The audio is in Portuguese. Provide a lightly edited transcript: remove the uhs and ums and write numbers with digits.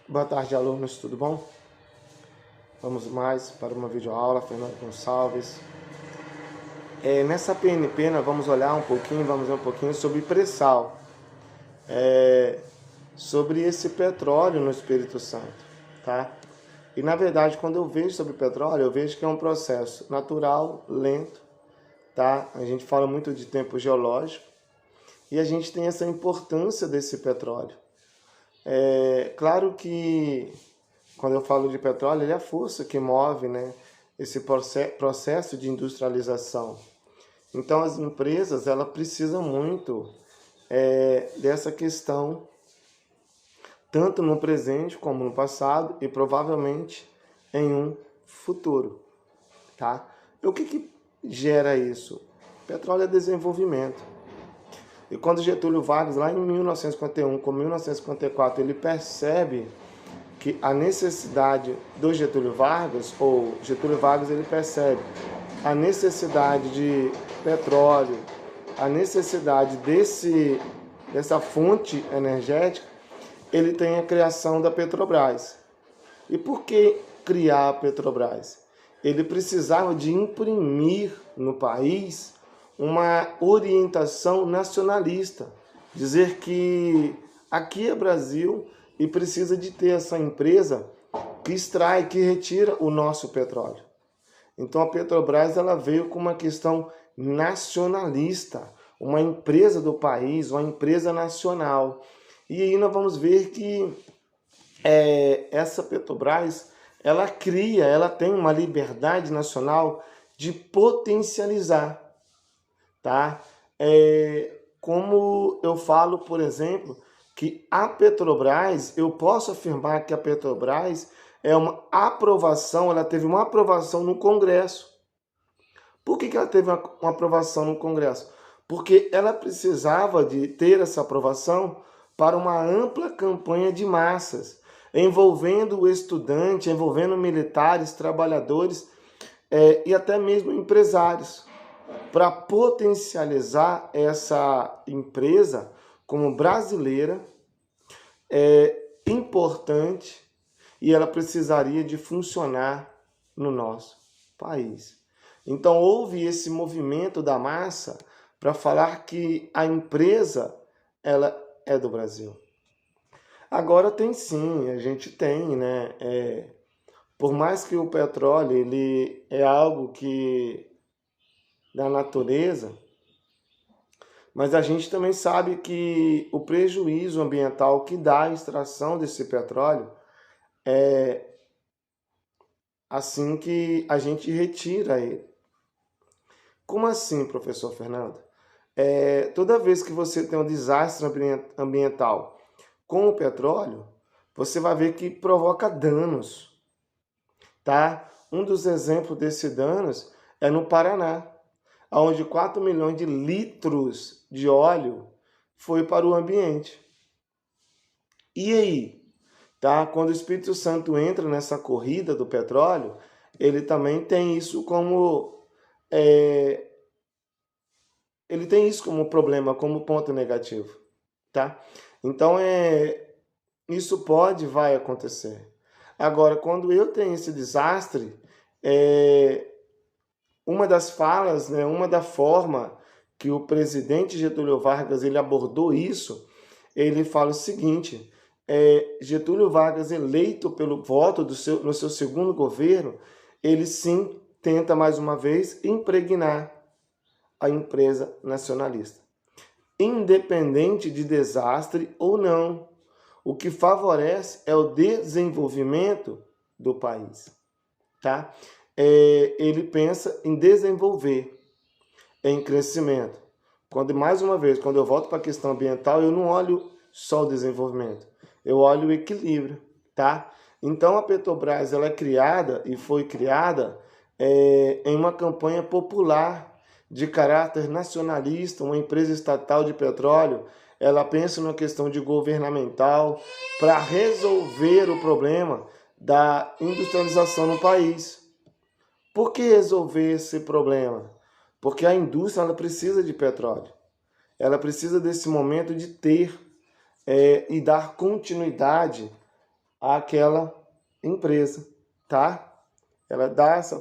Boa tarde, alunos, tudo bom? Vamos mais para uma videoaula, Fernando Gonçalves. Nessa PNP nós vamos ver um pouquinho sobre pré-sal, sobre esse petróleo no Espírito Santo, tá? E na verdade, quando eu vejo sobre petróleo, eu vejo que é um processo natural, lento, tá? A gente fala muito de tempo geológico e a gente tem essa importância desse petróleo. Claro que quando eu falo de petróleo, ele é a força que move, né, esse processo de industrialização. Então, as empresas elas precisam muito dessa questão, tanto no presente como no passado e provavelmente em um futuro. Tá? E o que gera isso? Petróleo é desenvolvimento. E quando Getúlio Vargas, lá em 1951 com 1954, ele percebe que a necessidade do Getúlio Vargas, ou Getúlio Vargas ele percebe a necessidade de petróleo, a necessidade dessa fonte energética, ele tem a criação da Petrobras. E por que criar a Petrobras? Ele precisava de imprimir no país uma orientação nacionalista, dizer que aqui é Brasil e precisa de ter essa empresa que extrai, que retira o nosso petróleo. Então a Petrobras ela veio com uma questão nacionalista, uma empresa do país, uma empresa nacional. E aí nós vamos ver que essa Petrobras ela cria, ela tem uma liberdade nacional de potencializar, tá? Como eu falo, por exemplo, que a Petrobras, eu posso afirmar que a Petrobras ela teve uma aprovação no Congresso. Por que ela teve uma aprovação no Congresso? Porque ela precisava de ter essa aprovação para uma ampla campanha de massas, envolvendo o estudante, envolvendo militares, trabalhadores e até mesmo empresários, para potencializar essa empresa como brasileira, importante, e ela precisaria de funcionar no nosso país. Então houve esse movimento da massa para falar que a empresa ela é do Brasil. Agora tem sim, a gente tem, né? Por mais que o petróleo ele é algo que da natureza, mas a gente também sabe que o prejuízo ambiental que dá a extração desse petróleo é assim que a gente retira ele. Como assim, professor Fernando? Toda vez que você tem um desastre ambiental com o petróleo, você vai ver que provoca danos, tá? Um dos exemplos desses danos é no Paraná, onde 4 milhões de litros de óleo foi para o ambiente. E aí? Tá? Quando o Espírito Santo entra nessa corrida do petróleo, ele também tem isso como ele tem isso como problema, como ponto negativo, tá? Então isso vai acontecer. Agora, quando eu tenho esse desastre, uma das falas, né, uma da forma que o presidente Getúlio Vargas ele abordou isso, ele fala o seguinte: Getúlio Vargas, eleito pelo voto no seu segundo governo, ele sim tenta mais uma vez impregnar a empresa nacionalista, independente de desastre ou não. O que favorece é o desenvolvimento do país, tá? Ele pensa em desenvolver, em crescimento. Mais uma vez, quando eu volto para a questão ambiental, eu não olho só o desenvolvimento, eu olho o equilíbrio, tá? Então a Petrobras ela é criada e foi criada em uma campanha popular de caráter nacionalista, uma empresa estatal de petróleo. Ela pensa numa questão de governamental para resolver o problema da industrialização no país. Por que resolver esse problema? Porque a indústria ela precisa de petróleo. Ela precisa desse momento de ter e dar continuidade àquela empresa, tá? Ela dá essa